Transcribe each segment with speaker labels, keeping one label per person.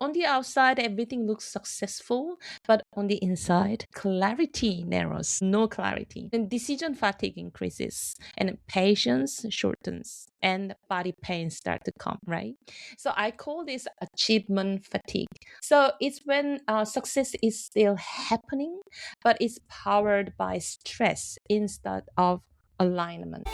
Speaker 1: on the outside, everything looks successful, but on the inside, clarity narrows, no clarity. Then decision fatigue increases, and patience shortens, and body pain start to come, right? So I call this achievement fatigue. So it's when success is still happening, but it's powered by stress instead of alignment.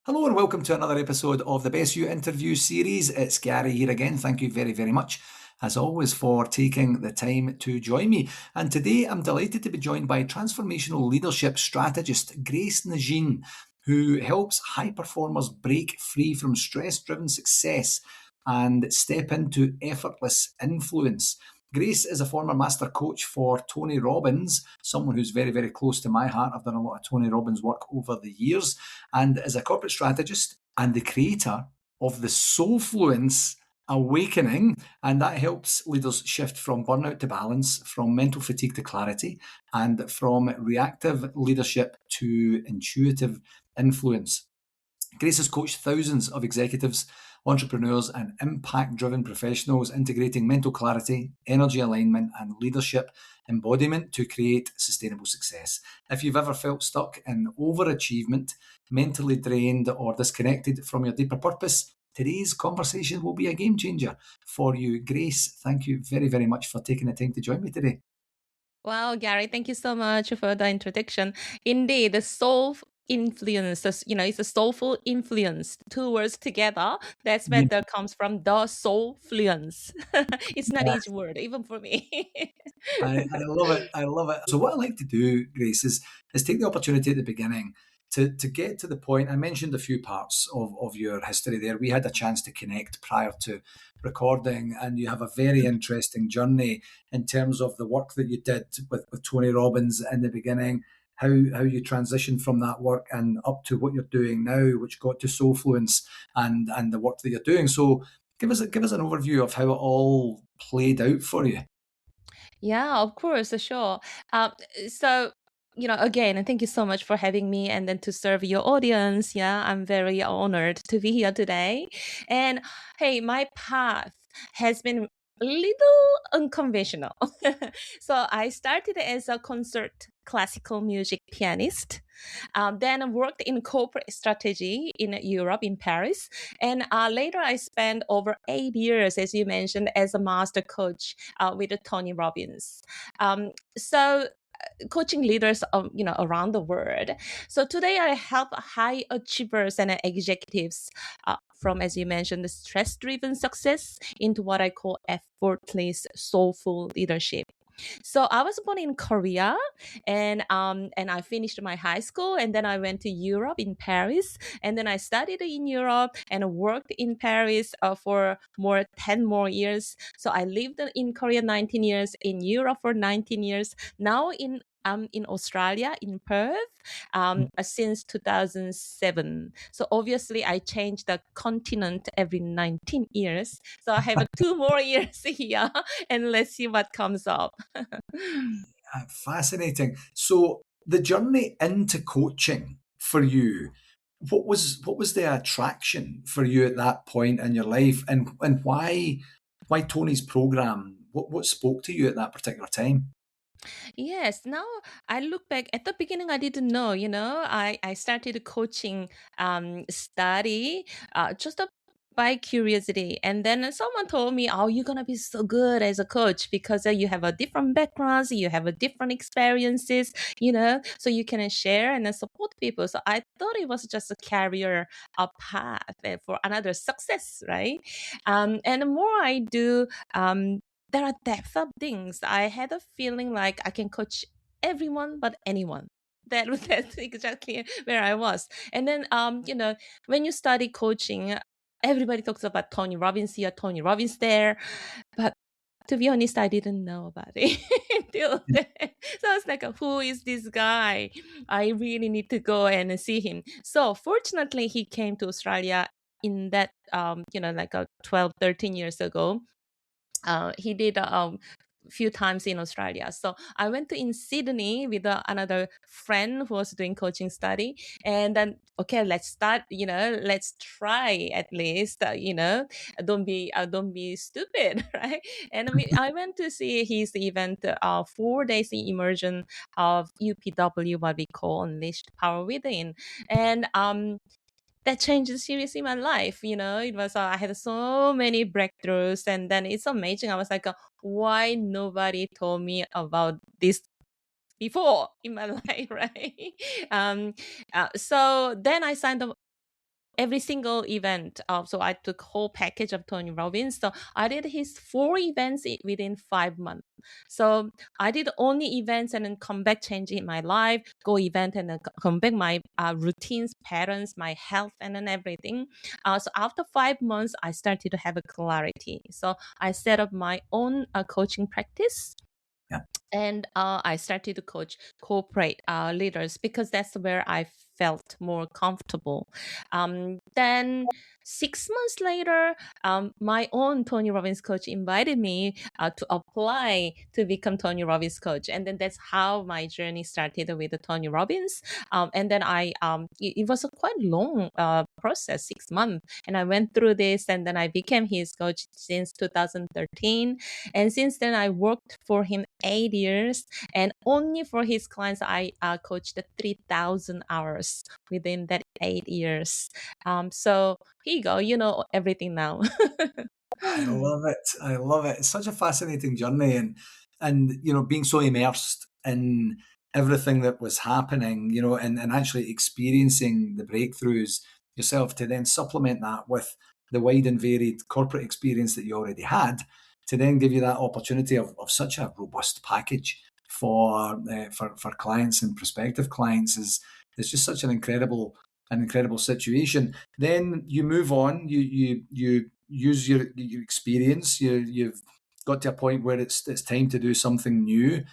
Speaker 2: Hello and welcome to another episode of the Best You interview series. It's Gary here again. Thank you very, very much, as always, for taking the time to join me. And today I'm delighted to be joined by transformational leadership strategist Grace Najean, who helps high performers break free from stress-driven success and step into effortless influence. Grace is a former master coach for Tony Robbins, someone who's very, very close to my heart. I've done a lot of Tony Robbins work over the years, and is a corporate strategist and the creator of the Soulfluence Awakening. And that helps leaders shift from burnout to balance, from mental fatigue to clarity, and from reactive leadership to intuitive influence. Grace has coached thousands of executives, entrepreneurs, and impact-driven professionals, integrating mental clarity, energy alignment, and leadership embodiment to create sustainable success. If you've ever felt stuck in overachievement, mentally drained, or disconnected from your deeper purpose, today's conversation will be a game changer for you. Grace, thank you very, very much for taking the time to join me today.
Speaker 1: Wow, Gary, thank you so much for the introduction. Indeed, the soul influence, it's a soulful influence. Two words together. That's where that comes from, the soul fluence. It's not easy word, even for me.
Speaker 2: I love it. I love it. So what I like to do, Grace, is take the opportunity at the beginning to get to the point. I mentioned a few parts of your history there. We had a chance to connect prior to recording, and you have a very interesting journey in terms of the work that you did with Tony Robbins in the beginning, how you transitioned from that work and up to what you're doing now, which got to Soulfluence and the work that you're doing. So give us an overview of how it all played out for you.
Speaker 1: Yeah, of course, sure. So, again, and thank you so much for having me and then to serve your audience. Yeah, I'm very honored to be here today. And hey, my path has been a little unconventional. So I started as a concert classical music pianist, then worked in corporate strategy in Europe, in Paris. And later I spent over 8 years, as you mentioned, as a master coach with Tony Robbins. So coaching leaders around the world. So today I help high achievers and executives from, as you mentioned, the stress driven success into what I call effortless soulful leadership. So I was born in Korea, and I finished my high school, and then I went to Europe in Paris, and then I studied in Europe and worked in Paris for 10 more years. So I lived in Korea 19 years, in Europe for 19 years, now in Australia, in Perth, since 2007. So obviously, I changed the continent every 19 years. So I have 2 more years here, and let's see what comes up.
Speaker 2: Fascinating. So the journey into coaching for you, what was the attraction for you at that point in your life, and why Tony's program? What spoke to you at that particular time?
Speaker 1: Yes, now I look back at the beginning, I didn't know, I started coaching study just by curiosity. And then someone told me, oh, you're going to be so good as a coach because you have a different backgrounds, you have a different experiences, so you can share and support people. So I thought it was just a career path for another success, right? And the more I do, there are depth of things. I had a feeling like I can coach everyone but anyone. That's exactly where I was. And then when you study coaching, everybody talks about Tony Robbins here, Tony Robbins there. But to be honest, I didn't know about it until then. So I was like, who is this guy? I really need to go and see him. So fortunately, he came to Australia in that, like 12, 13 years ago. He did few times in Australia. So I went to in Sydney with another friend who was doing coaching study, and then okay, let's start. Let's try at least. Don't be stupid, right? And I went to see his event, 4 days immersion of UPW, what we call Unleashed Power Within, and that changed seriously my life. It was I had so many breakthroughs, and then it's amazing. I was like, why nobody told me about this before in my life, right? um so then I signed up every single event. So I took whole package of Tony Robbins. So I did his 4 events within 5 months. So I did only events and then come back changing my life, go event and then come back my routines, patterns, my health, and then everything. So after 5 months, I started to have a clarity. So I set up my own coaching practice,
Speaker 2: Yeah.
Speaker 1: and I started to coach corporate leaders because that's where I felt more comfortable. Then 6 months later, my own Tony Robbins coach invited me to apply to become Tony Robbins coach, and then that's how my journey started with the Tony Robbins. And then it was a quite long process, 6 months, and I went through this, and then I became his coach since 2013. And since then, I worked for him 8 years, and only for his clients, I coached 3,000 hours within that 8 years. So here you go. You know everything now.
Speaker 2: I love it. I love it. It's such a fascinating journey, and being so immersed in everything that was happening, and actually experiencing the breakthroughs yourself, to then supplement that with the wide and varied corporate experience that you already had, to then give you that opportunity of such a robust package for clients and prospective clients is just such an incredible situation. Then you move on. You use your experience. You've got to a point where it's time to do something new.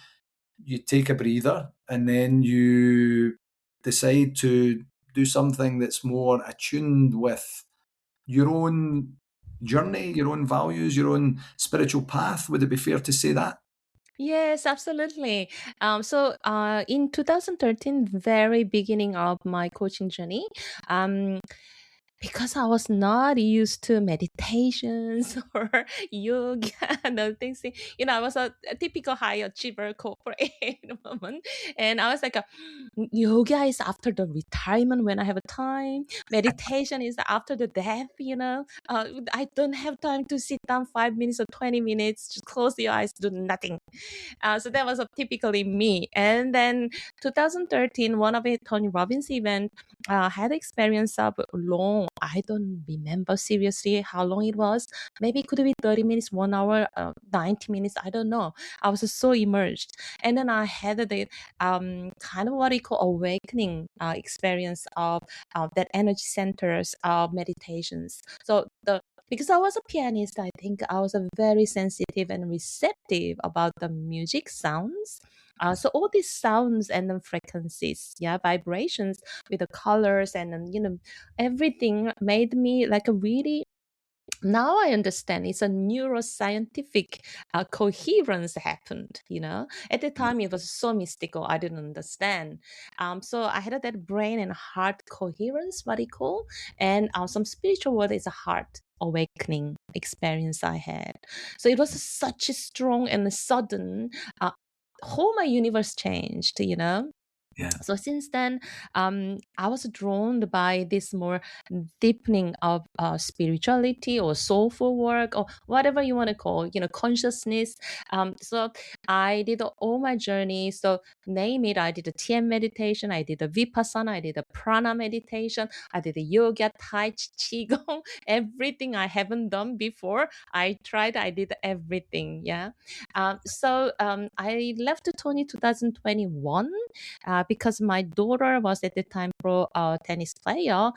Speaker 2: You take a breather, and then you decide to do something that's more attuned with your own journey, your own values, your own spiritual path. Would it be fair to say that?
Speaker 1: Yes, absolutely. So in 2013, very beginning of my coaching journey, um, because I was not used to meditations or yoga and other things. I was a typical high achiever corporate woman. And I was like, yoga is after the retirement when I have a time. Meditation is after the death, I don't have time to sit down 5 minutes or 20 minutes, just close your eyes, do nothing. So that was typically me. And then 2013, one of the Tony Robbins event, had experience of long. I don't remember seriously how long it was. Maybe it could be 30 minutes, 1 hour, 90 minutes. I don't know. I was so immersed. And then I had the kind of what we call awakening experience of that energy centers of meditations. So because I was a pianist, I think I was a very sensitive and receptive about the music sounds. So all these sounds and then frequencies, yeah, vibrations with the colors and then everything made me like a really, now I understand it's a neuroscientific coherence happened. At the time it was so mystical, I didn't understand. So I had that brain and heart coherence, what you call, and some spiritual word is a heart awakening experience I had. So it was such a strong and sudden, whole my universe changed.
Speaker 2: Yeah.
Speaker 1: So since then, I was drawn by this more deepening of spirituality or soulful work or whatever you want to call, consciousness. So I did all my journey. So name it, I did a TM meditation, I did a Vipassana, I did a Prana meditation, I did a yoga, Tai Chi, Qigong, everything I haven't done before. I tried, I did everything. Yeah. So I left Tony 2021 because my daughter was at the time pro tennis player,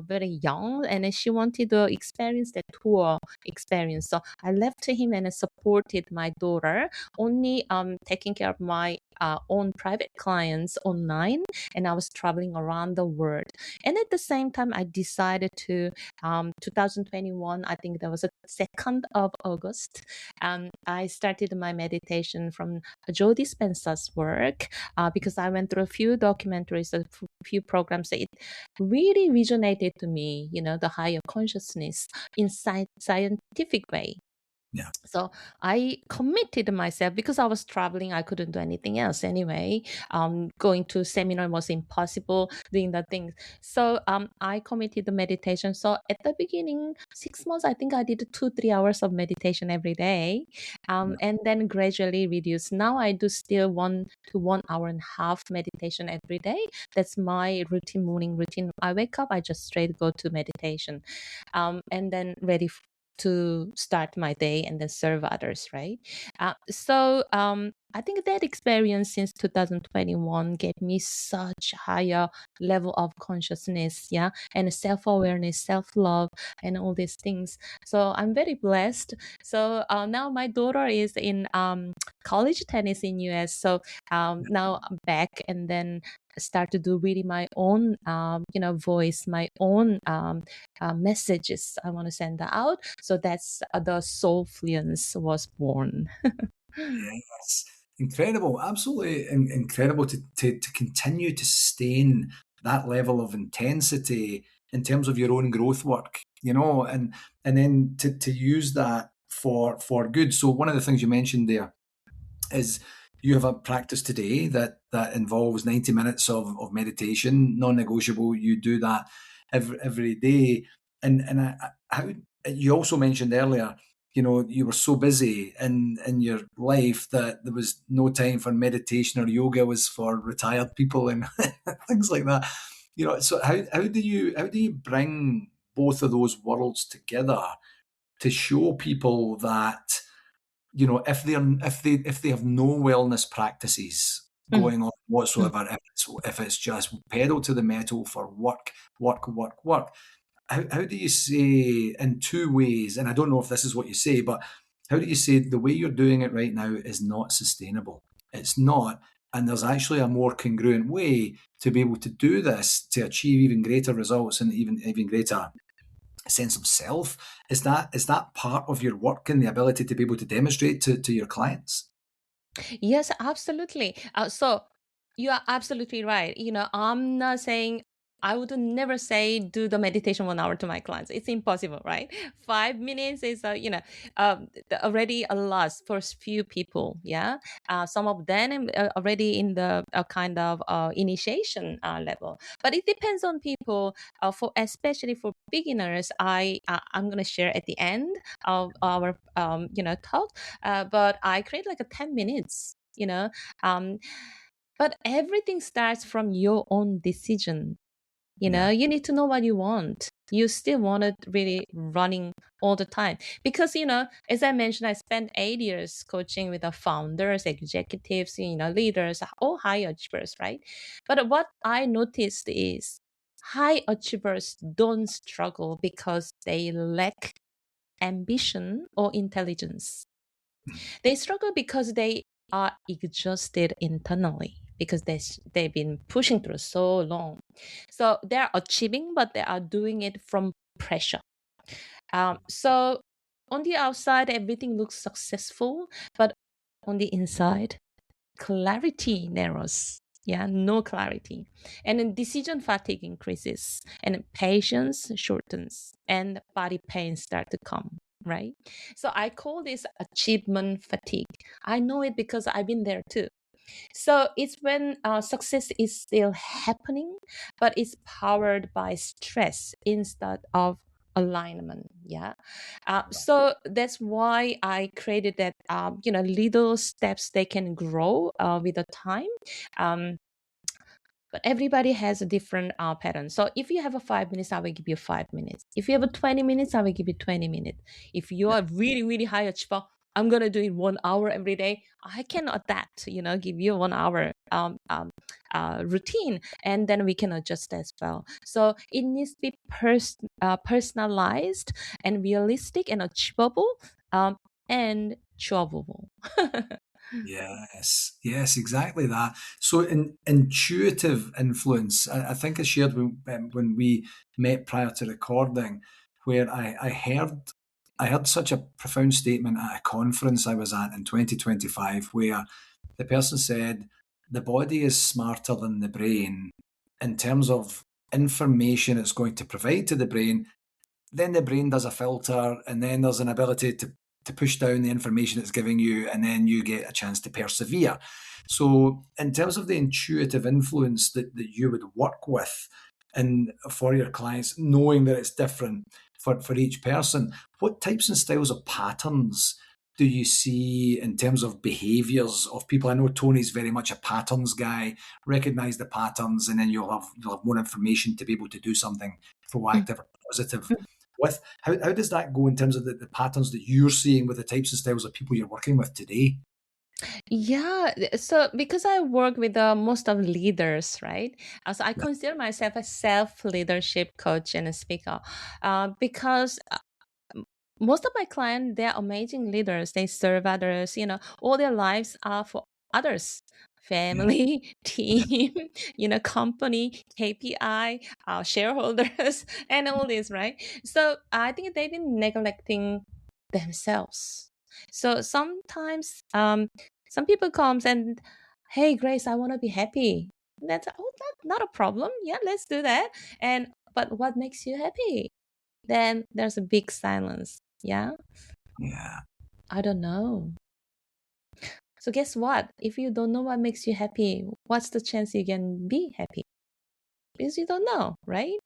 Speaker 1: very young, and she wanted to experience the tour experience. So I left him and supported my daughter, only taking care of my own private clients online, and I was traveling around the world. And at the same time, I decided to 2021. I think there was a 2nd of August, I started my meditation from Joe Dispenza's work because I went through a few documentaries, a few programs that it really resonated to me, the higher consciousness in scientific way.
Speaker 2: Yeah.
Speaker 1: So I committed myself because I was traveling. I couldn't do anything else anyway. Going to seminar was impossible. Doing the things. So I committed the meditation. So at the beginning, 6 months, I think I did 2-3 hours of meditation every day,
Speaker 2: Yeah.
Speaker 1: and then gradually reduced. Now I do still 1 to 1 hour and a half meditation every day. That's my routine, morning routine. I wake up, I just straight go to meditation, and then ready to start my day and then serve others, right? So I think that experience since 2021 gave me such higher level of consciousness, yeah, and self-awareness, self-love, and all these things. So I'm very blessed. So now my daughter is in college tennis in US. So now I'm back and then start to do really my own, voice, my own messages I want to send out. So that's the Soulfluence was born.
Speaker 2: Yes, incredible, absolutely incredible to continue to sustain that level of intensity in terms of your own growth work, and then to use that for good. So one of the things you mentioned there is you have a practice today that involves 90 minutes of meditation, non-negotiable. You do that every day. How you also mentioned earlier, you were so busy in your life that there was no time for meditation, or yoga was for retired people and things like that. So how do you bring both of those worlds together to show people that, if they have no wellness practices
Speaker 1: Mm,
Speaker 2: going on
Speaker 1: mm.
Speaker 2: whatsoever, if it's just pedal to the metal for work, work, work, work, how do you say in two ways, and I don't know if this is what you say, but how do you say the way you're doing it right now is not sustainable? It's not, and there's actually a more congruent way to be able to do this to achieve even greater results and even greater sense of self. Is that part of your work and the ability to be able to demonstrate to your clients?
Speaker 1: Yes, absolutely. So you are absolutely right. I'm not saying I would never say do the meditation 1 hour to my clients. It's impossible, right? 5 minutes is, already a lot for few people. Yeah, some of them already in the kind of initiation level, but it depends on people. For especially for beginners, I'm gonna share at the end of our talk, but I create like a 10 minutes. Um, but everything starts from your own decision.
Speaker 2: Yeah,
Speaker 1: You need to know what you want. You still want it really running all the time because as I mentioned, I spent 8 years coaching with the founders, executives, leaders, all high achievers, right? But what I noticed is high achievers don't struggle because they lack ambition or intelligence. They struggle because they are exhausted internally because they've been pushing through so long. So they're achieving, but they are doing it from pressure. So on the outside, everything looks successful, but on the inside, clarity narrows. Yeah, no clarity. And then decision fatigue increases and patience shortens and body pain start to come, right? So I call this achievement fatigue. I know it because I've been there too. So it's when success is still happening, but it's powered by stress instead of alignment. Yeah. So that's why I created that, little steps they can grow with the time. Um, but everybody has a different pattern. So if you have a 5 minutes, I will give you 5 minutes. If you have a 20 minutes, I will give you 20 minutes. If you
Speaker 2: yeah,
Speaker 1: are really, really high achiever, I'm gonna do it 1 hour every day. I can adapt, give you 1 hour routine, and then we can adjust as well. So it needs to be personalized and realistic and achievable, and chewable.
Speaker 2: yes, yes, exactly that. So intuitive influence. I think I shared when we met prior to recording, where I heard I heard such a profound statement at a conference I was at in 2025 where the person said the body is smarter than the brain in terms of information it's going to provide to the brain. Then the brain does a filter, and then there's an ability to push down the information it's giving you, and then you get a chance to persevere. So, in terms of the intuitive influence that you would work with and for your clients, knowing that it's different for each person, what types and styles of patterns do you see in terms of behaviors of people? I know Tony's very much a patterns guy. Recognize the patterns, and then you'll have more information to be able to do something proactive or positive with. How does that go in terms of the patterns that you're seeing with the types and styles of people you're working with today?
Speaker 1: Yeah, so because I work with most of leaders, right? So I consider myself a self-leadership coach and a speaker, because most of my clients, they're amazing leaders. They serve others, all their lives are for others.
Speaker 2: Yeah,
Speaker 1: Family, team, company, KPI, shareholders, and all this, right? So I think they've been neglecting themselves. So sometimes, some people comes and, hey, Grace, I want to be happy. That's not a problem. Yeah, let's do that. And but what makes you happy? Then there's a big silence. Yeah,
Speaker 2: yeah,
Speaker 1: I don't know. So guess what? If you don't know what makes you happy, what's the chance you can be happy? Because you don't know, right?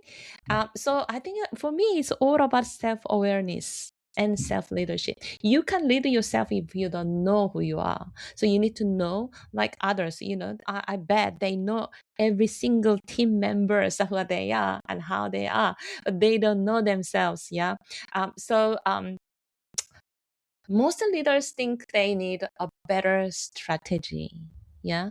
Speaker 1: So I think for me, it's all about self-awareness and self-leadership. You can lead yourself if you don't know who you are. So you need to know, like others. I bet they know every single team members who they are and how they are, but they don't know themselves. Yeah. Most leaders think they need a better strategy. Yeah.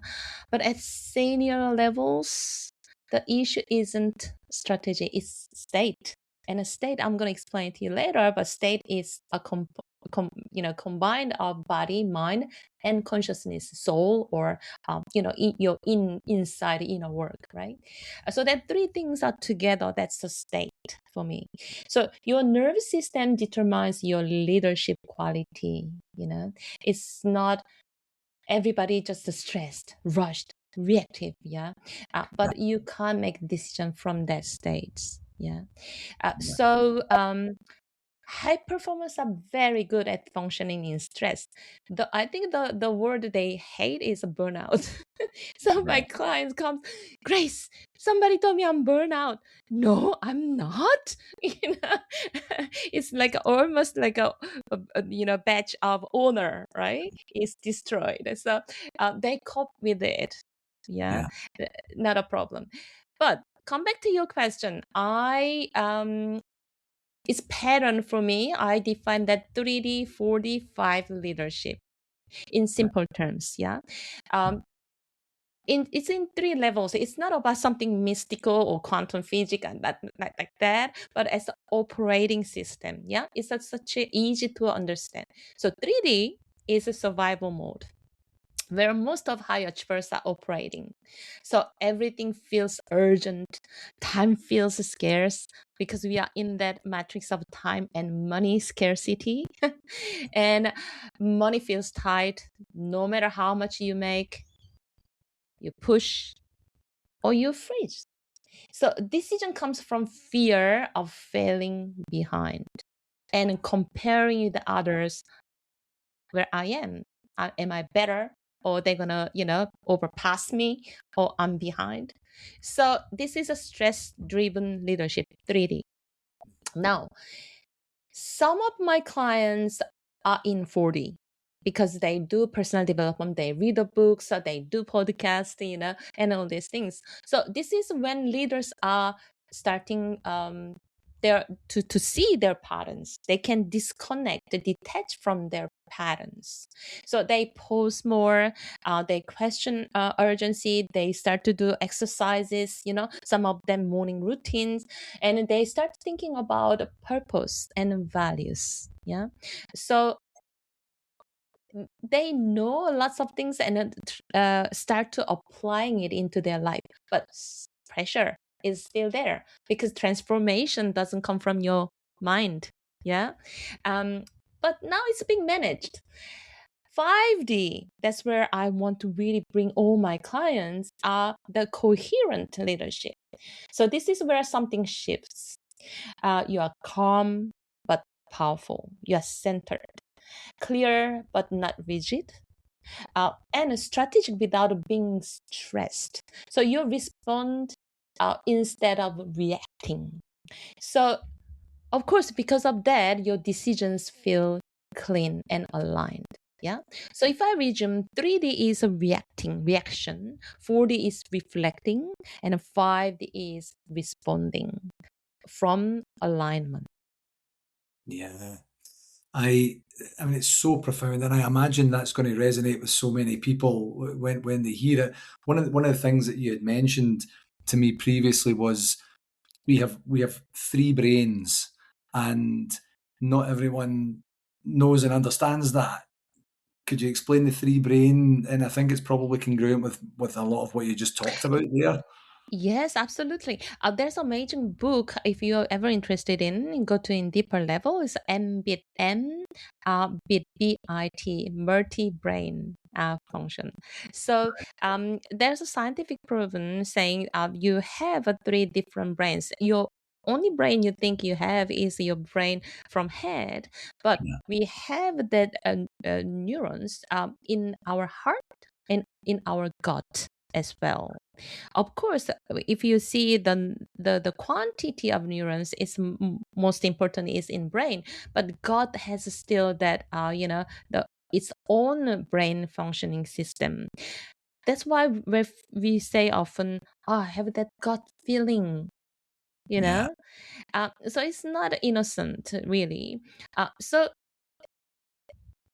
Speaker 1: But at senior levels, the issue isn't strategy, it's state. And a state, I'm going to explain to you later, but state is a combined of body, mind, and consciousness, soul, or your inside inner work, right? So that three things are together. That's the state for me. So your nervous system determines your leadership quality. It's not everybody just stressed, rushed, reactive. Yeah,
Speaker 2: yeah,
Speaker 1: but you can't make decision from that state. Yeah.
Speaker 2: yeah,
Speaker 1: High performers are very good at functioning in stress. I think the word they hate is burnout. So my
Speaker 2: yeah,
Speaker 1: clients come, Grace, somebody told me I'm burnout. No, I'm not. It's like almost like a badge of honor, right? It's destroyed. So they cope with it. Yeah,
Speaker 2: yeah,
Speaker 1: not a problem. But come back to your question. It's pattern for me. I define that 3D 45 leadership in simple terms. Yeah. Um, it's in three levels. It's not about something mystical or quantum physics and that like that, but as an operating system. Yeah, it's such a easy to understand. So 3D is a survival mode where most of high achievers are operating. So everything feels urgent, time feels scarce because we are in that matrix of time and money scarcity. And money feels tight no matter how much you make, you push, or you freeze. So decision comes from fear of failing behind and comparing with the others where I am. Am I better? Or they're gonna, overpass me, or I'm behind. So this is a stress-driven leadership, 3D. Now, some of my clients are in 4D because they do personal development, they read the books, so they do podcasts, and all these things. So this is when leaders are starting to see their patterns. They can disconnect, detach from their patterns. So they pause more, they question urgency, they start to do exercises, some of them morning routines, and they start thinking about purpose and values. Yeah. So they know lots of things and start to applying it into their life, but pressure is still there because transformation doesn't come from your mind. Yeah. Um, but now it's being managed. 5D, that's where I want to really bring all my clients, are the coherent leadership. So this is where something shifts. You are calm but powerful. You are centered, clear but not rigid, and strategic without being stressed. So you respond instead of reacting. So, of course, because of that, your decisions feel clean and aligned. Yeah. So if I resume, 3D is a reaction, 4D is reflecting, and 5D is responding from alignment.
Speaker 2: Yeah. I I mean, it's so profound, and I imagine that's going to resonate with so many people when they hear it. One of the things that you had mentioned to me previously was we have three brains, and not everyone knows and understands that. Could you explain the three brain? And I think it's probably congruent with a lot of what you just talked about there.
Speaker 1: Yes, absolutely. There's an amazing book if you're ever interested in go to in deeper level. It's MBIT, multi-brain function. So there's a scientific proven saying you have three different brains. Your only brain you think you have is your brain from head, but
Speaker 2: Yeah,
Speaker 1: we have that neurons in our heart and in our gut as well. Of course, if you see the quantity of neurons is most important is in brain, but God has still that the its own brain functioning system. That's why we say often, "Oh, I have that gut feeling." You
Speaker 2: yeah,
Speaker 1: know, so it's not innocent really. So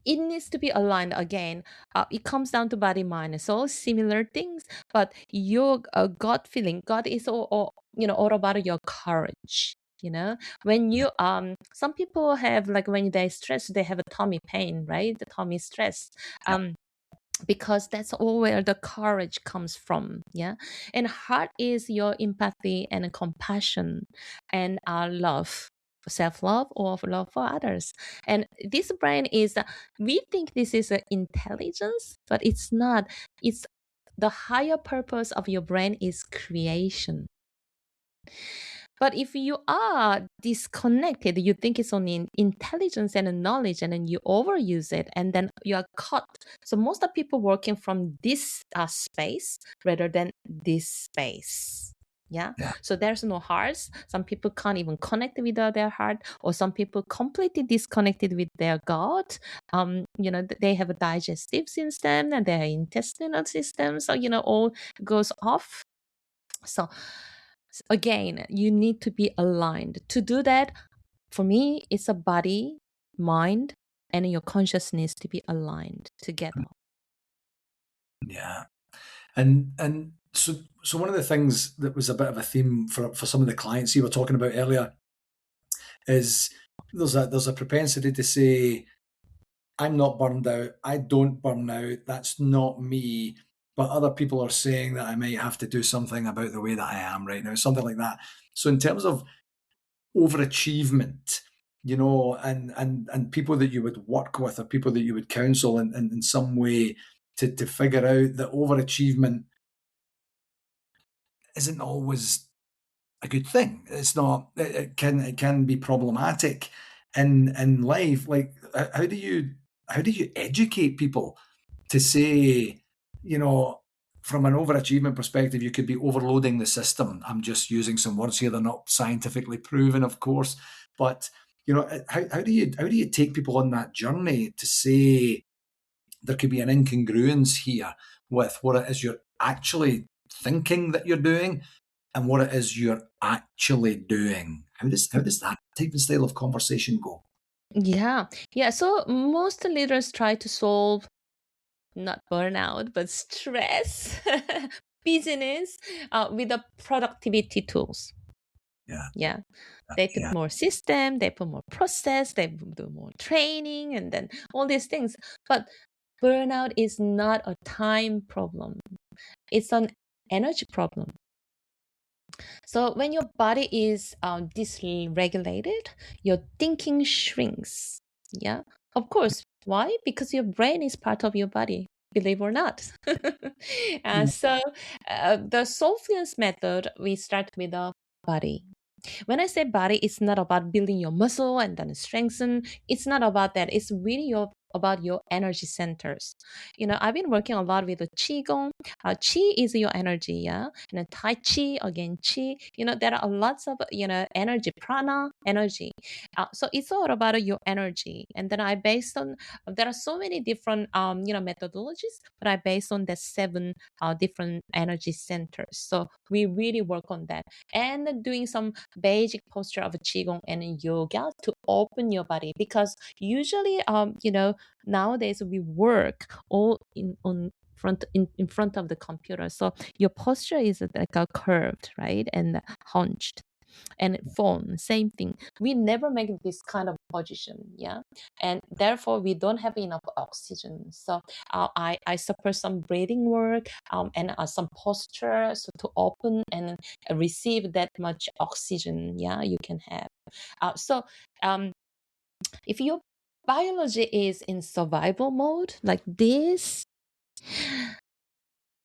Speaker 1: it needs to be aligned again. It comes down to body mind. It's all similar things, but your gut feeling, God is all about your courage. When
Speaker 2: yeah,
Speaker 1: some people have like when they stress, they have a tummy pain, right? The tummy stress.
Speaker 2: yeah,
Speaker 1: Because that's all where the courage comes from. Yeah. And heart is your empathy and compassion and our love, self-love or love for others. And this brain is we think this is intelligence, but it's not. It's the higher purpose of your brain is creation. But if you are disconnected, you think it's only intelligence and knowledge, and then you overuse it, and then you are caught. So most of people working from this space rather than this space. Yeah.
Speaker 2: yeah,
Speaker 1: So there's no hearts. Some people can't even connect with their heart, or some people completely disconnected with their gut. They have a digestive system and their intestinal system. So all goes off. So again, you need to be aligned. To do that, for me, it's a body, mind, and your consciousness to be aligned together.
Speaker 2: yeah. And so one of the things that was a bit of a theme for some of the clients you were talking about earlier is there's a propensity to say, I'm not burned out, I don't burn out, that's not me. But other people are saying that I might have to do something about the way that I am right now, something like that. So in terms of overachievement, and people that you would work with or people that you would counsel in some way to figure out that overachievement isn't always a good thing. It's not. It can be problematic in life. Like how do you educate people to say, you know, from an overachievement perspective, you could be overloading the system. I'm just using some words here; they're not scientifically proven, of course, but how do you take people on that journey to say there could be an incongruence here with what it is you're actually thinking that you're doing and what it is you're actually doing. How does that type of style of conversation go?
Speaker 1: Yeah. Yeah. So most leaders try to solve not burnout, but stress, business with the productivity tools.
Speaker 2: Yeah,
Speaker 1: Yeah. They put
Speaker 2: yeah,
Speaker 1: more system, they put more process, they do more training, and then all these things. But burnout is not a time problem. It's an energy problem. So when your body is dysregulated, your thinking shrinks. Yeah, of course. Why? Because your brain is part of your body. Believe or not. The Soulfluence method, we start with the body. When I say body, it's not about building your muscle and then strengthen. It's not about that. It's really about your energy centers. I've been working a lot with the qigong. Qi is your energy, yeah. And then tai chi, again qi. There are lots of energy, prana energy. So it's all about your energy. And then I based on there are so many different methodologies, but I based on the seven different energy centers. So we really work on that and doing some basic posture of qigong and yoga to open your body, because usually nowadays we work all in front of the computer, so your posture is like a curved, right, and hunched. And phone, same thing, we never make this kind of position, yeah, and therefore we don't have enough oxygen. So I support some breathing work and some posture, so to open and receive that much oxygen, yeah, you can have. So if your biology is in survival mode like this,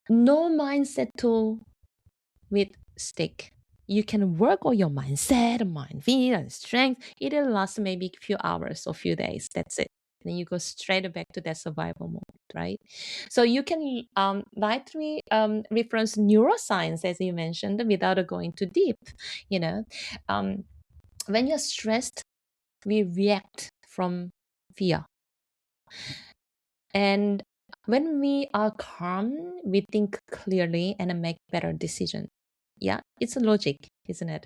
Speaker 1: no mindset tool with stick. You can work on your mindset, mind, feet, and strength. It'll last maybe a few hours or few days. That's it. Then you go straight back to that survival mode, right? So you can lightly reference neuroscience, as you mentioned, without going too deep. You know, um, when you're stressed, we react from fear, and when we are calm, we think clearly and make better decisions. Yeah, it's a logic, isn't it?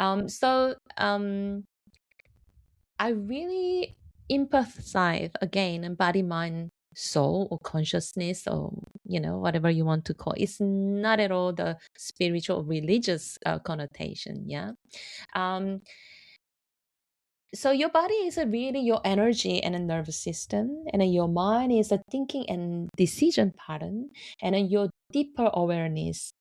Speaker 1: I really empathize again, body, mind, soul, or consciousness, or whatever you want to call it. It's not at all the spiritual, religious connotation. Yeah. Um, so your body is really your energy and a nervous system, and then your mind is a thinking and decision pattern, and then your deeper awareness,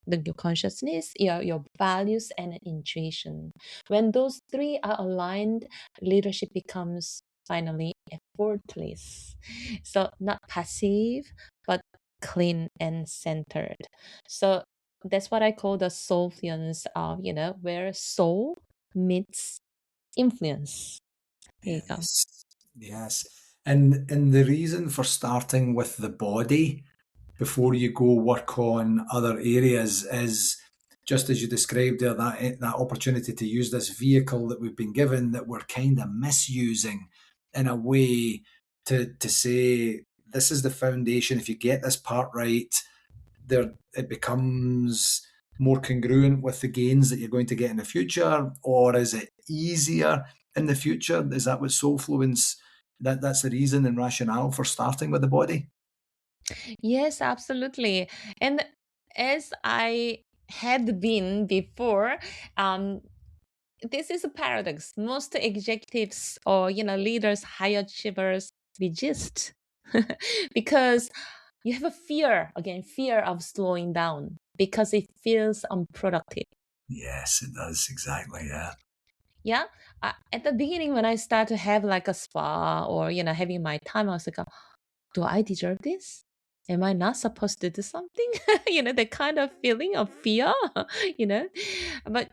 Speaker 1: your consciousness, your values, and intuition. When those three are aligned, leadership becomes finally effortless. So not passive, but clean and centered. So that's what I call the soulfluence of, where soul meets influence. There you go.
Speaker 2: Yes. Yes. And the reason for starting with the body before you go work on other areas is just as you described there, that opportunity to use this vehicle that we've been given that we're kind of misusing in a way to say this is the foundation. If you get this part right, there it becomes more congruent with the gains that you're going to get in the future, or is it easier in the future? Is that what Soulfluence, that's the reason and rationale for starting with the body?
Speaker 1: Yes, absolutely. And as I had been before, um, this is a paradox. Most executives or leaders, high achievers resist because you have a fear, again, fear of slowing down because it feels unproductive.
Speaker 2: Yes, it does. Exactly. Yeah.
Speaker 1: Yeah. At the beginning, when I start to have like a spa or having my time, I was like, do I deserve this? Am I not supposed to do something? The kind of feeling of fear, you know. But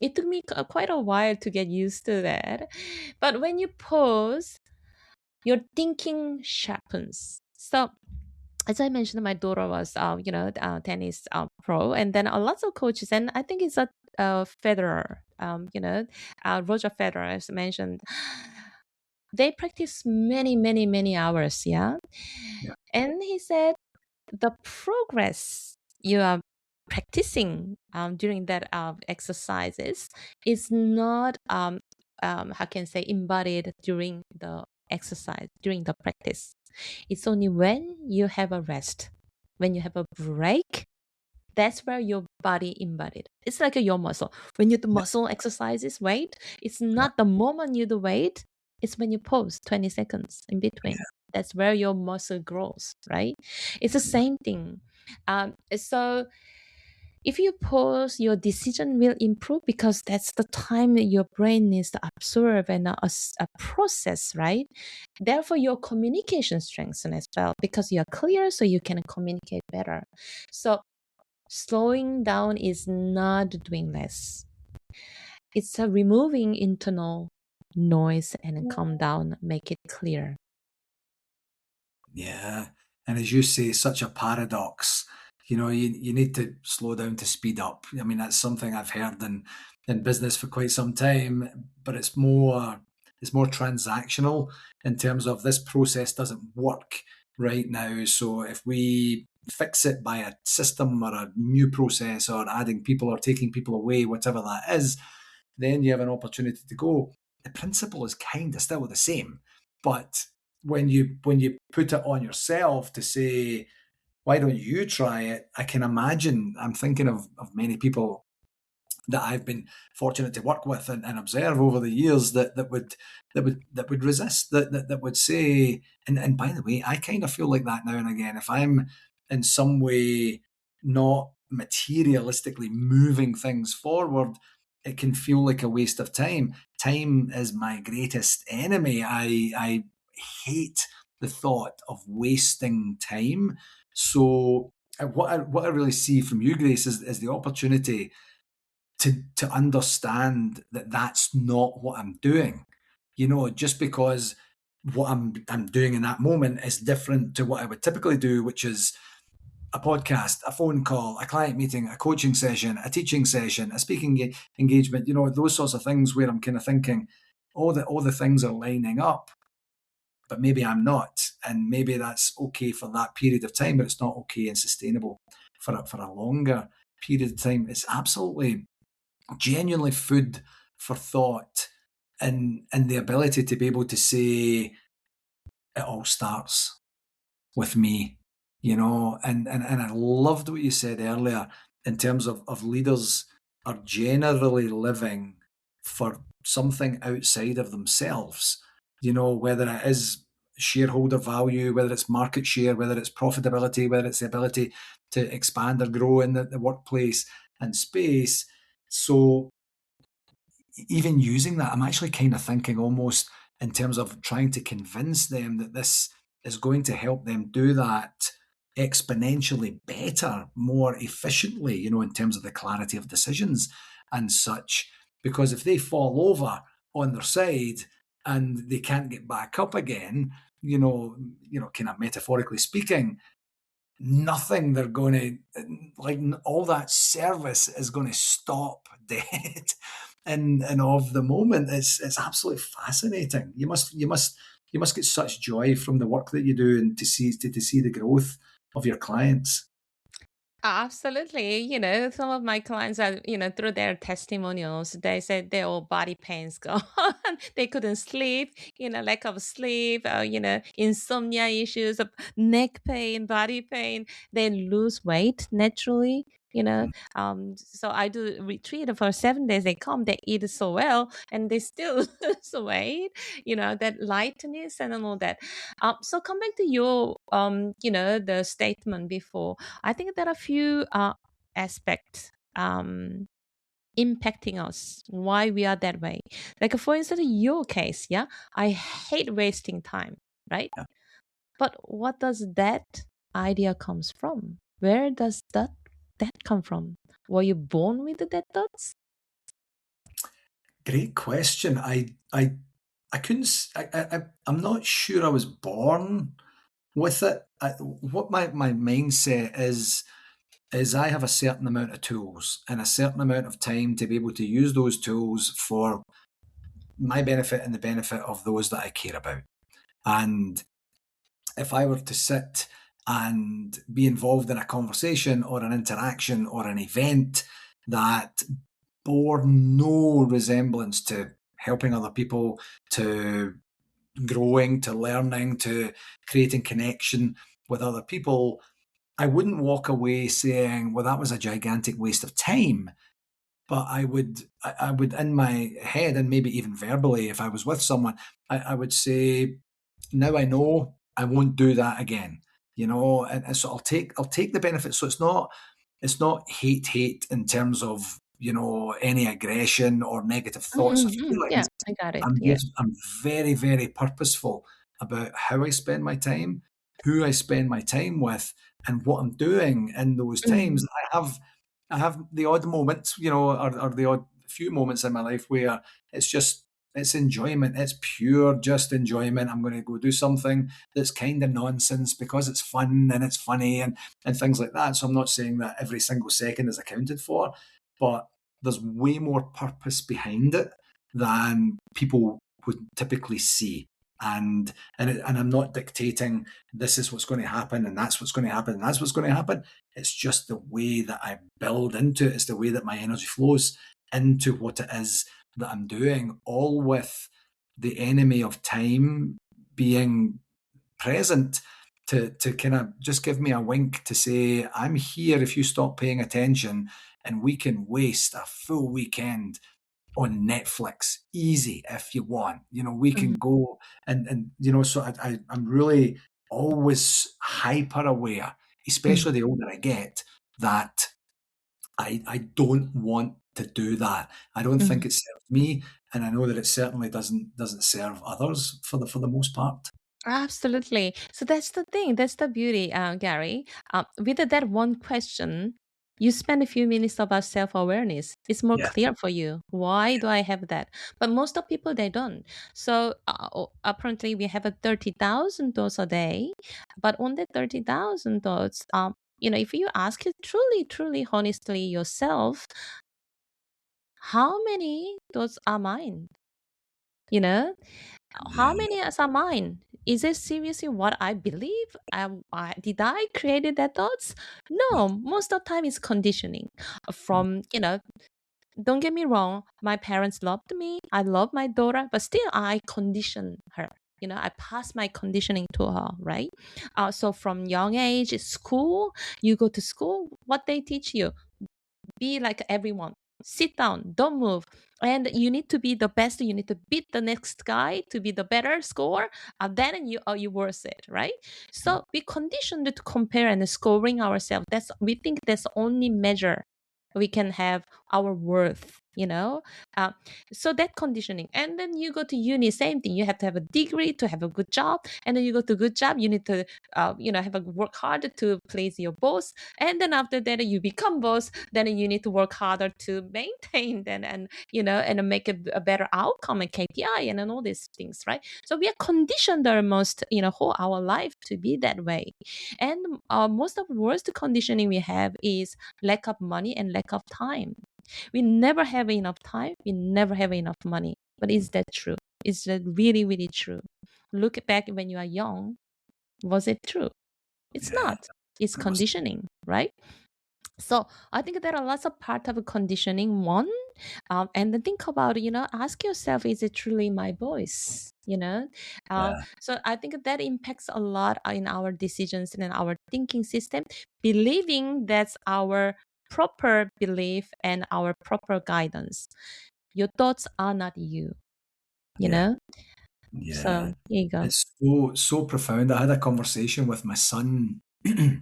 Speaker 1: it took me quite a while to get used to that. But when you pause, your thinking sharpens. So as I mentioned, my daughter was, tennis pro, and then lots of coaches, and I think it's a Federer, Roger Federer, as mentioned, they practice many, many, many hours, yeah.
Speaker 2: Yeah.
Speaker 1: And he said the progress you are practicing during that exercises is not how can I say embodied during the exercise, during the practice. It's only when you have a rest, when you have a break, that's where your body embodied. It's like your muscle. When you do
Speaker 2: Yeah.
Speaker 1: muscle exercises, weight, it's
Speaker 2: Yeah.
Speaker 1: not the moment you do weight, it's when you pause 20 seconds in between. That's where your muscle grows, right? It's the same thing. So If you pause, your decision will improve because that's the time that your brain needs to absorb and process, right? Therefore, your communication strengthens as well because you're clear, so you can communicate better. So, slowing down is not doing less. It's removing internal noise and calm down, make it clear.
Speaker 2: Yeah. And as you say, such a paradox. You need to slow down to speed up. I mean, that's something I've heard in business for quite some time, but it's more transactional in terms of this process doesn't work right now. So if we fix it by a system or a new process or adding people or taking people away, whatever that is, then you have an opportunity to go. The principle is kind of still the same, but when you put it on yourself to say, why don't you try it? I can imagine. I'm thinking of many people that I've been fortunate to work with and observe over the years that would resist, that would say, and by the way, I kind of feel like that now and again. If I'm in some way not materialistically moving things forward, it can feel like a waste of time. Time is my greatest enemy. I hate the thought of wasting time. So what I really see from you, Grace, is the opportunity to understand that that's not what I'm doing. Just because what I'm doing in that moment is different to what I would typically do, which is a podcast, a phone call, a client meeting, a coaching session, a teaching session, a speaking engagement. Those sorts of things where I'm kind of thinking, all the things are lining up, but maybe I'm not, and maybe that's okay for that period of time, but it's not okay and sustainable for a longer period of time. It's absolutely genuinely food for thought, and the ability to be able to say it all starts with me, and I loved what you said earlier in terms of leaders are generally living for something outside of themselves, whether it is shareholder value, whether it's market share, whether it's profitability, whether it's the ability to expand or grow in the workplace and space. So even using that, I'm actually kind of thinking almost in terms of trying to convince them that this is going to help them do that exponentially better, more efficiently, in terms of the clarity of decisions and such. Because if they fall over on their side and they can't get back up again, kind of metaphorically speaking, nothing they're going to like, all that service is going to stop dead. And of the moment, it's absolutely fascinating. You must get such joy from the work that you do, and to see the growth of your clients.
Speaker 1: Absolutely. Some of my clients are, through their testimonials, they said their all body pains go on. They couldn't sleep, lack of sleep, insomnia issues, neck pain, body pain. They lose weight naturally. So I do retreat for 7 days. They come, they eat so well, and they still lose weight. That lightness and all that. So come back to your, the statement before. I think there are a few aspects impacting us why we are that way. Like for instance, your case, yeah, I hate wasting time, right?
Speaker 2: Yeah.
Speaker 1: But what does that idea comes from? Where does that come from? Were you born with that thoughts?
Speaker 2: Great question. I couldn't. I'm not sure I was born with it. What my mindset is I have a certain amount of tools and a certain amount of time to be able to use those tools for my benefit and the benefit of those that I care about. And if I were to sit and be involved in a conversation or an interaction or an event that bore no resemblance to helping other people, to growing, to learning, to creating connection with other people, I wouldn't walk away saying, well, that was a gigantic waste of time. But I would in my head, and maybe even verbally, if I was with someone, I would say, now I know I won't do that again. And so I'll take the benefits. So it's not. it's not hate in terms of, any aggression or negative thoughts or
Speaker 1: Yeah,
Speaker 2: feelings.
Speaker 1: I got it. Yeah.
Speaker 2: I'm very, very purposeful about how I spend my time, who I spend my time with, and what I'm doing in those times.
Speaker 1: Mm,
Speaker 2: I have the odd moments, or the odd few moments in my life where it's just it's enjoyment. It's pure just enjoyment. I'm going to go do something that's kind of nonsense because it's fun and it's funny and things like that. So I'm not saying that every single second is accounted for, but there's way more purpose behind it than people would typically see. And I'm not dictating this is what's going to happen and that's what's going to happen and that's what's going to happen. It's just the way that I build into it. It's the way that my energy flows into what it is that I'm doing, all with the enemy of time being present to kind of just give me a wink to say, I'm here if you stop paying attention, and we can waste a full weekend on Netflix, easy if you want. We can
Speaker 1: mhm,
Speaker 2: go and so I'm really always hyper aware,
Speaker 1: mm,
Speaker 2: especially the older I get, that I don't want to do that. I don't think
Speaker 1: mhm.
Speaker 2: it serves me, and I know that it certainly doesn't serve others for the most part.
Speaker 1: Absolutely. So that's the thing. That's the beauty, Gary. With that one question, you spend a few minutes about self-awareness. It's more
Speaker 2: Yeah,
Speaker 1: clear for you. Why do I have that? But most of people they don't. So apparently we have a 30,000 thoughts a day, but on the 30,000 thoughts, if you ask it truly, truly, honestly yourself, how many thoughts are mine? You know,
Speaker 2: yeah,
Speaker 1: how many are mine? Is it seriously what I believe? Did I created that thoughts? No, most of the time it's conditioning. From, don't get me wrong, my parents loved me. I love my daughter, but still I condition her. I pass my conditioning to her, right? So from young age, school, you go to school, what they teach you, be like everyone. Sit down, don't move. And you need to be the best. You need to beat the next guy to be the better score. Then you worth it, right?
Speaker 2: yeah,
Speaker 1: So we conditioned to compare and scoring ourselves. We think that's the only measure we can have our worth. Uh, so that conditioning, and then you go to uni, same thing. You have to have a degree to have a good job, and then you go to good job. You need to, have a work hard to please your boss, and then after that you become boss, then you need to work harder to maintain then, and make a better outcome and KPI and all these things, right? So we are conditioned almost whole our life to be that way. And most of the worst conditioning we have is lack of money and lack of time. We never have enough time, we never have enough money. But is that true? Is that really, really true? Look back when you are young, was it true? It's
Speaker 2: yeah.
Speaker 1: not. It's
Speaker 2: It was,
Speaker 1: conditioning, right? So I think there are lots of part of conditioning. One, and then think about, ask yourself, is it truly my voice?
Speaker 2: yeah,
Speaker 1: So I think that impacts a lot in our decisions and in our thinking system, believing that's our proper belief and our proper guidance. Your thoughts are not you, you
Speaker 2: yeah,
Speaker 1: know?
Speaker 2: yeah.
Speaker 1: So here you go.
Speaker 2: It's so profound. I had a conversation with my son in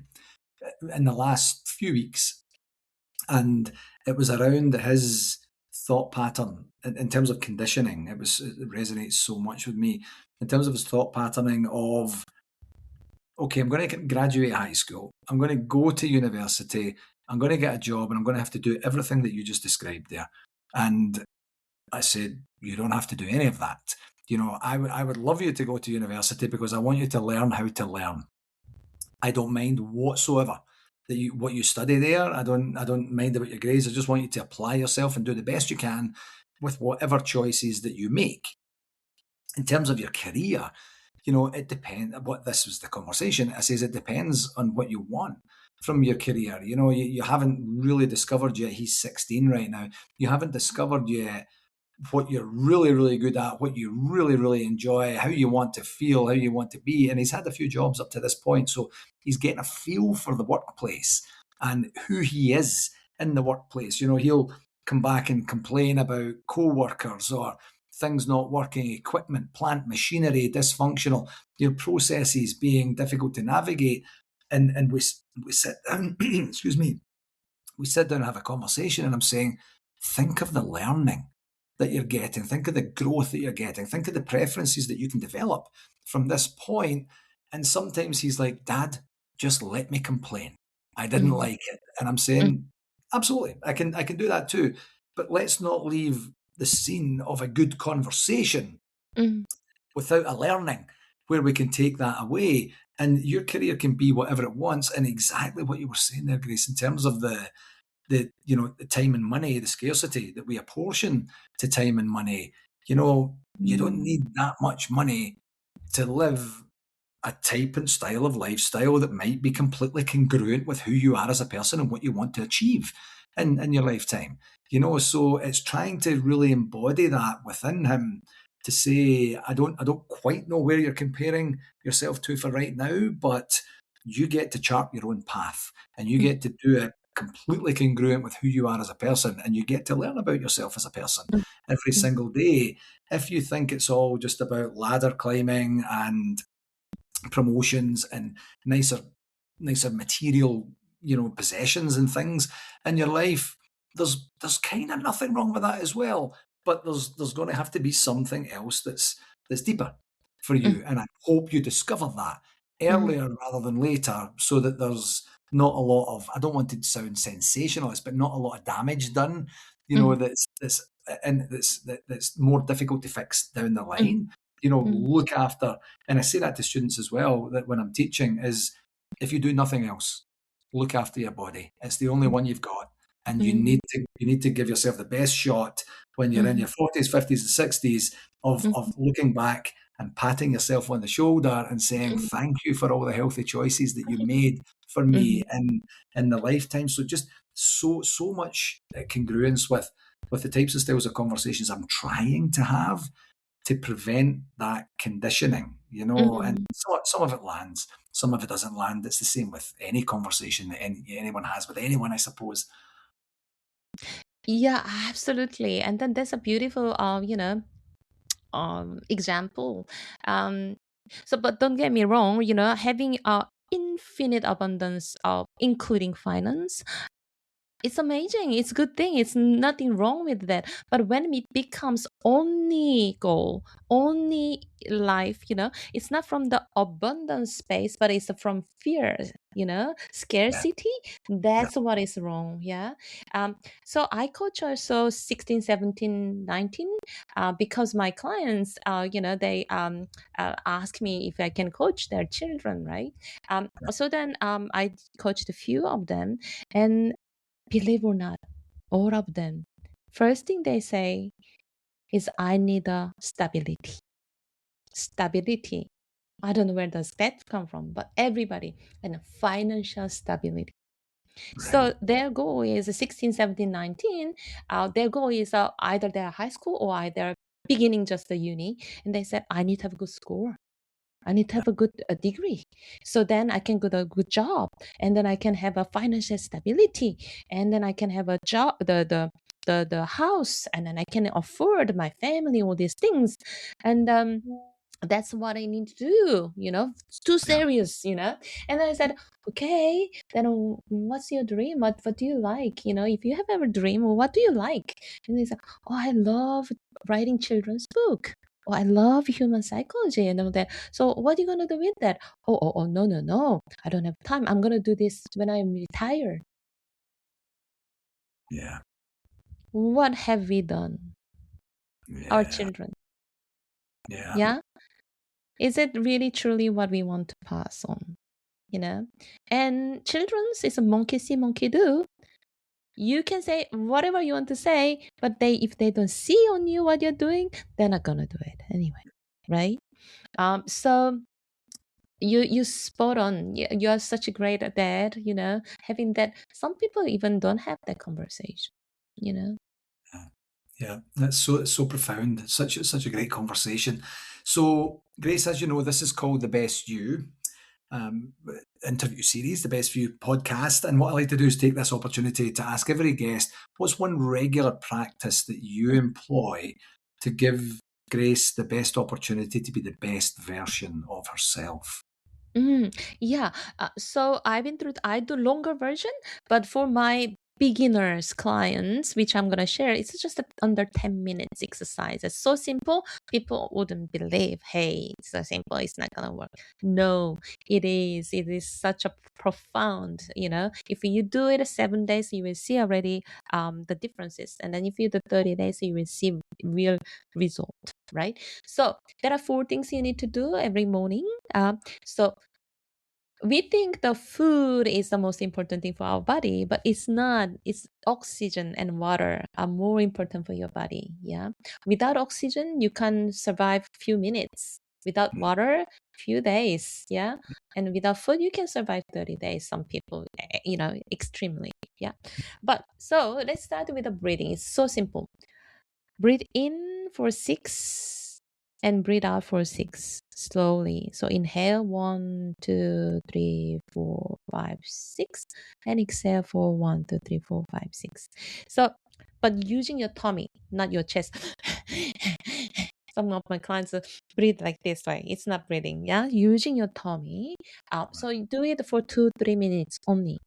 Speaker 2: the last few weeks, and it was around his thought pattern in terms of conditioning. It resonates so much with me in terms of his thought patterning of, okay, I'm going to graduate high school, I'm going to go to university, I'm going to get a job, and I'm going to have to do everything that you just described there. And I said, you don't have to do any of that. I would love you to go to university because I want you to learn how to learn. I don't mind whatsoever that what you study there. I don't mind about your grades. I just want you to apply yourself and do the best you can with whatever choices that you make. In terms of your career, it depends. What This was the conversation. I says it depends on what you want from your career. You haven't really discovered yet. He's 16 right now. You haven't discovered yet what you're really, really good at, what you really, really enjoy, how you want to feel, how you want to be. And he's had a few jobs up to this point. So he's getting a feel for the workplace and who he is in the workplace. He'll come back and complain about co-workers or things not working, equipment, plant, machinery, dysfunctional, processes being difficult to navigate. And we sit down, excuse me, we sit down and have a conversation, and I'm saying, think of the learning that you're getting, think of the growth that you're getting, think of the preferences that you can develop from this point. And sometimes he's like, Dad, just let me complain. I didn't
Speaker 1: mm,
Speaker 2: like it. And I'm
Speaker 1: mm,
Speaker 2: saying, absolutely, I can do that too. But let's not leave the scene of a good conversation
Speaker 1: mm,
Speaker 2: without a learning where we can take that away. And your career can be whatever it wants. And exactly what you were saying there, Grace, in terms of the time and money, the scarcity that we apportion to time and money. You don't
Speaker 1: mm,
Speaker 2: need that much money to live a type and style of lifestyle that might be completely congruent with who you are as a person and what you want to achieve in your lifetime. So it's trying to really embody that within him to say, I don't quite know where you're comparing yourself to for right now, but you get to chart your own path and you
Speaker 1: mm,
Speaker 2: get to do it completely congruent with who you are as a person, and you get to learn about yourself as a person
Speaker 1: mm,
Speaker 2: every
Speaker 1: mm,
Speaker 2: single day. If you think it's all just about ladder climbing and promotions and nicer material, possessions and things in your life, there's kind of nothing wrong with that as well. But there's going to have to be something else that's deeper for
Speaker 1: mm,
Speaker 2: you, and I hope you discover that
Speaker 1: mm,
Speaker 2: earlier rather than later, so that there's not a lot of, I don't want to sound sensationalist, but not a lot of damage done.
Speaker 1: mm,
Speaker 2: That's more difficult to fix down the
Speaker 1: mm,
Speaker 2: line.
Speaker 1: mm,
Speaker 2: Look after, and I say that to students as well, that when I'm teaching is, if you do nothing else, look after your body. It's the only one you've got. And you
Speaker 1: mm,
Speaker 2: need to give yourself the best shot when you're in
Speaker 1: mm,
Speaker 2: your 40s, 50s, and 60s of
Speaker 1: mm,
Speaker 2: looking back and patting yourself on the shoulder and saying,
Speaker 1: mm,
Speaker 2: thank you for all the healthy choices that you made for
Speaker 1: mm.
Speaker 2: me in the lifetime. So just so much congruence with the types of styles of conversations I'm trying to have to prevent that conditioning, and
Speaker 1: Mm.
Speaker 2: some of it lands, some of it doesn't land. It's the same with any conversation that anyone has with anyone, I suppose.
Speaker 1: Yeah, absolutely. And then there's a beautiful, example. Um, so, but don't get me wrong, having infinite abundance of including finance, it's amazing. It's a good thing. It's nothing wrong with that. But when it becomes only goal, only life, it's not from the abundance space, but it's from fear,
Speaker 2: Yeah,
Speaker 1: scarcity.
Speaker 2: yeah,
Speaker 1: That's what is wrong. Yeah. Um, so I coach also 16, 17, 19, because my clients, they ask me if I can coach their children, right? So then I coached a few of them. And believe or not, all of them, first thing they say is, I need a stability. Stability. I don't know where does that come from, but everybody, and financial stability. So
Speaker 2: right.
Speaker 1: their goal is 16, 17, 19. Their goal is either they're high school or either beginning just the uni. And they said, I need to have a good score. I need to
Speaker 2: Yeah,
Speaker 1: have a good degree. So then I can get a good job, and then I can have a financial stability, and then I can have a job, the house, and then I can afford my family, all these things. And that's what I need to do, it's too
Speaker 2: yeah,
Speaker 1: serious, And then I said, okay, then what's your dream? What do you like? If you have ever dream, what do you like? And they said, oh, I love writing children's book. Oh, I love human psychology and all that. So what are you gonna do with that? Oh, no, no, no. I don't have time. I'm gonna do this when I'm retired.
Speaker 2: yeah,
Speaker 1: What have we done? Our
Speaker 2: yeah,
Speaker 1: children.
Speaker 2: yeah,
Speaker 1: Yeah? Is it really truly what we want to pass on? And children's is a monkey see, monkey do. You can say whatever you want to say, but if they don't see on you what you're doing, they're not gonna do it anyway. Right? So you spot on. You are such a great dad, having that. Some people even don't have that conversation, you know.
Speaker 2: yeah. Yeah, that's so profound. Such a great conversation. So, Grace, as you know, this is called the Best You um, interview series, the Best View podcast. And what I like to do is take this opportunity to ask every guest, what's one regular practice that you employ to give Grace the best opportunity to be the best version of herself?
Speaker 1: Yeah. So I've been through. I do longer version, but for my beginners clients, which I'm going to share, it's just under 10 minutes exercise. It's so simple. People wouldn't believe, hey, it's so simple, it's not going to work. No, it is. It is such a profound, if you do it 7 days, you will see already the differences. And then if you do 30 days, you will see real result, right? So there are 4 things you need to do every morning. So we think the food is the most important thing for our body, but it's not. It's oxygen and water are more important for your body. Yeah. Without oxygen, you can survive few minutes. Without water, few days. Yeah. And without food, you can survive 30 days. Some people, extremely. Yeah. But so let's start with the breathing. It's so simple. Breathe in for 6 and breathe out for 6 slowly. So inhale 1, 2, 3, 4, 5, 6, and exhale for 1, 2, 3, 4, 5, 6. So, but using your tummy, not your chest. Some of my clients breathe like this way. It's not breathing. Yeah, using your tummy. So you do it for 2-3 minutes only.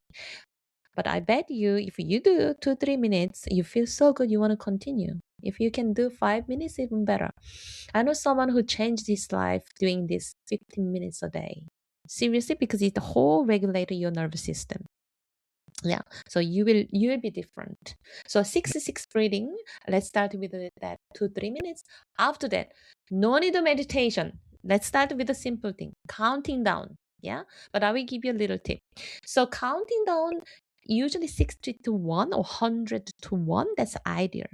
Speaker 1: But I bet you, if you do 2-3 minutes, you feel so good, you want to continue. If you can do 5 minutes, even better. I know someone who changed his life doing this 15 minutes a day. Seriously, because it whole regulated your nervous system. Yeah, so you will be different. So 6 breathing. Let's start with that 2-3 minutes. After that, no need of meditation. Let's start with a simple thing, counting down. Yeah, but I will give you a little tip. So counting down, usually 60 to 1 or 100 to 1. That's ideal.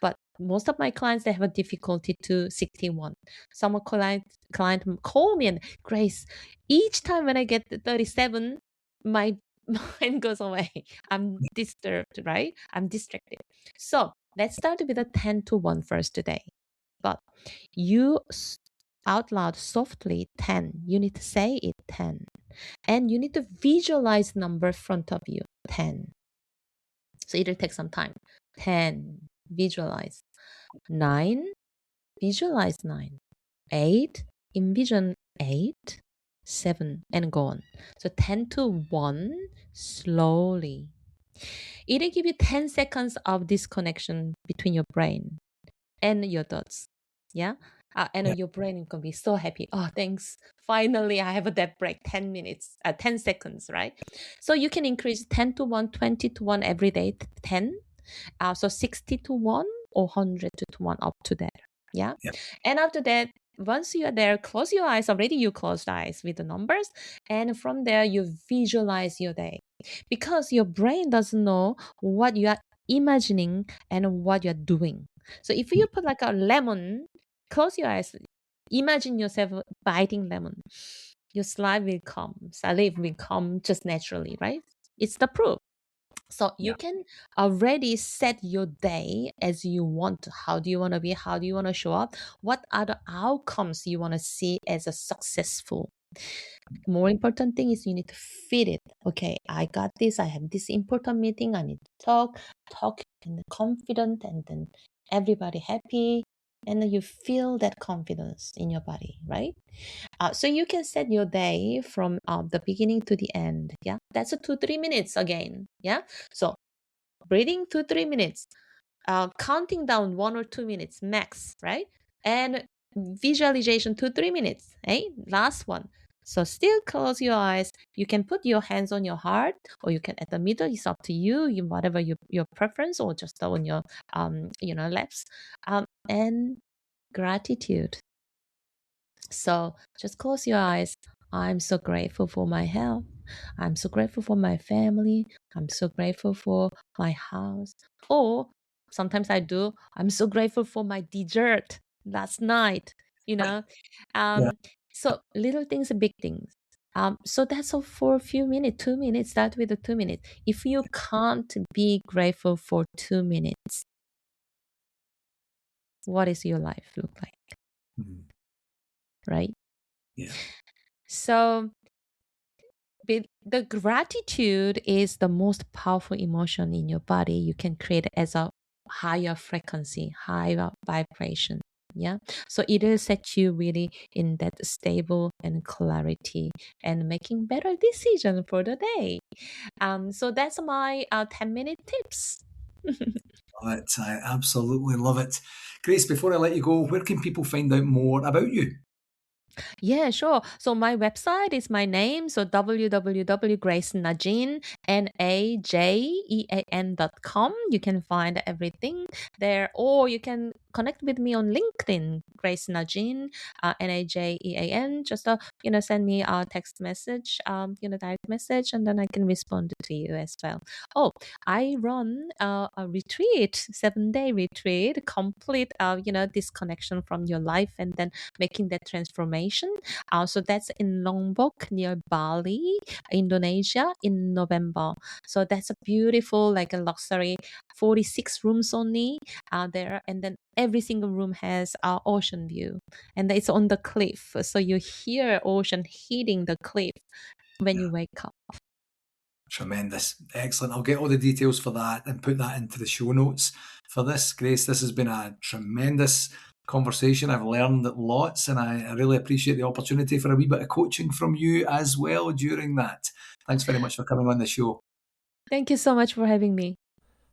Speaker 1: But most of my clients, they have a difficulty to 61. Some client call me and, Grace, each time when I get to 37, my mind goes away. I'm disturbed, right? I'm distracted. So let's start with a 10 to 1 first today. But you out loud softly 10. You need to say it 10. And you need to visualize number in front of you 10. So it'll take some time. 10. Visualize. 9. Visualize 9. 8. Envision 8. 7, and go on. So 10 to 1, slowly. It'll give you 10 seconds of disconnection between your brain and your thoughts. Yeah. And your brain can be so happy. Oh, thanks. Finally, I have a dead break, 10 minutes, 10 seconds, right? So you can increase 10 to 1, 20 to 1 every day, 10. So 60 to 1 or 100 to 1 up to that. Yeah. And after that, once you are there, close your eyes. Already you closed eyes with the numbers. And from there, you visualize your day. Because your brain doesn't know what you are imagining and what you're doing. So if you put like a lemon, close your eyes, imagine yourself biting lemon. Your saliva will come just naturally, right? It's the proof. So you can already set your day as you want. How do you want to be? How do you want to show up? What are the outcomes you want to see as a successful? More important thing is you need to fit it. Okay, I got this. I have this important meeting. I need to talk and confident, and then everybody happy. And then you feel that confidence in your body, right? So you can set your day from the beginning to the end. Yeah, that's a 2-3 minutes again. Yeah, so breathing 2-3 minutes, counting down 1 or 2 minutes max, right? And visualization 2-3 minutes. Hey, last one. So still close your eyes. You can put your hands on your heart, or you can at the middle. It's up to you. Whatever your preference, or just on your laps. And gratitude. So just close your eyes. I'm so grateful for my health. I'm so grateful for my family. I'm so grateful for my house. Or sometimes I do, I'm so grateful for my dessert last night, you know. So little things, big things. So that's all for a few minutes, 2 minutes, start with the 2 minutes. If you can't be grateful for 2 minutes, what is your life look like? Right?
Speaker 2: Yeah.
Speaker 1: So the gratitude is the most powerful emotion in your body you can create as a higher frequency, higher vibration. Yeah. So it will set you really in that stable and clarity and making better decision for the day. So that's my 10-minute tips.
Speaker 2: Love it. I absolutely love it. Grace, before I let you go, where can people find out more about you?
Speaker 1: Yeah, sure. So my website is my name. So www.gracenajean, Najean.com. You can find everything there, or you can connect with me on LinkedIn, Grace Najean, Najean. Just send me a text message, direct message, and then I can respond to you as well. Oh, I run a retreat, 7-day retreat, complete, disconnection from your life, and then making that transformation. So that's in Lombok near Bali, Indonesia in November. So that's a beautiful, like a luxury, 46 rooms only there. And then every single room has our ocean view, and it's on the cliff. So you hear ocean hitting the cliff when
Speaker 2: Yeah.
Speaker 1: you wake up.
Speaker 2: Tremendous. Excellent. I'll get all the details for that and put that into the show notes for this. Grace, this has been a tremendous conversation. I've learned lots and I really appreciate the opportunity for a wee bit of coaching from you as well during that. Thanks very much for coming on the show.
Speaker 1: Thank you so much for having me.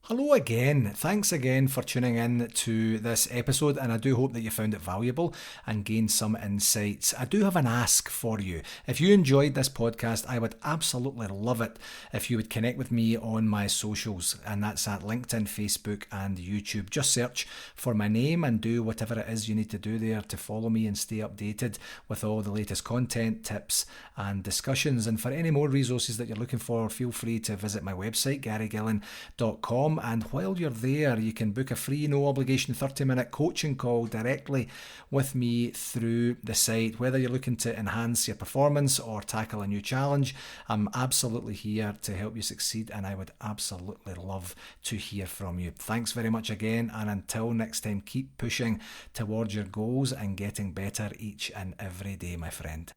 Speaker 2: Hello again. Thanks again for tuning in to this episode, and I do hope that you found it valuable and gained some insights. I do have an ask for you. If you enjoyed this podcast, I would absolutely love it if you would connect with me on my socials, and that's at LinkedIn, Facebook, and YouTube. Just search for my name and do whatever it is you need to do there to follow me and stay updated with all the latest content, tips, and discussions. And for any more resources that you're looking for, feel free to visit my website, garygillen.com. And while you're there, you can book a free, no obligation 30-minute coaching call directly with me through the site. Whether you're looking to enhance your performance or tackle a new challenge, I'm absolutely here to help you succeed, and I would absolutely love to hear from you. Thanks very much again, and until next time, keep pushing towards your goals and getting better each and every day, my friend.